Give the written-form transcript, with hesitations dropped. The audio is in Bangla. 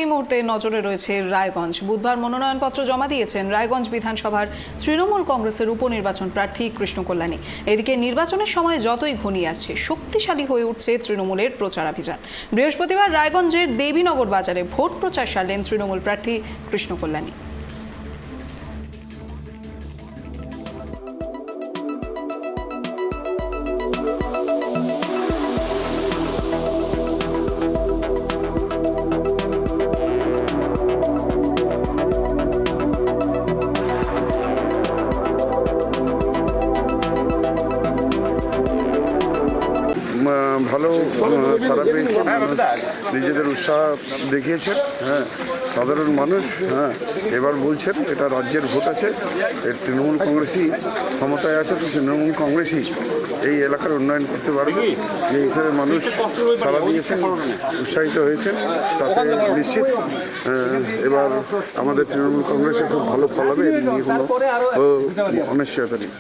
এই মুহূর্তে নজরে রয়েছে রায়গঞ্জ। বুধবার মনোনয়নপত্র জমা দিয়েছেন রায়গঞ্জ বিধানসভার তৃণমূল কংগ্রেসের উপনির্বাচন প্রার্থী কৃষ্ণ কল্যাণী। এদিকে নির্বাচনের সময় যতই ঘনিয়ে আসছে, শক্তিশালী হয়ে উঠছে তৃণমূলের প্রচারাভিযান। বৃহস্পতিবার রায়গঞ্জের দেবীনগর বাজারে ভোট প্রচার সারলেন তৃণমূল প্রার্থী কৃষ্ণ কল্যাণী। ভালো সারা পেয়েছে, নিজেদের উৎসাহ দেখিয়েছেন। সাধারণ মানুষ এবার বলছেন এটা রাজ্যের ভোট আছে, তৃণমূল কংগ্রেসই ক্ষমতায় আছে, তো তৃণমূল কংগ্রেসই এই এলাকার উন্নয়ন করতে পারবে। এই হিসেবে মানুষ সাড়া দিয়েছেন, উৎসাহিত হয়েছেন। তাতে নিশ্চিত এবার আমাদের তৃণমূল কংগ্রেসের খুব ভালো ফল হবে, এর নিয়ে কোনো অনিশ্চয়তা নেই।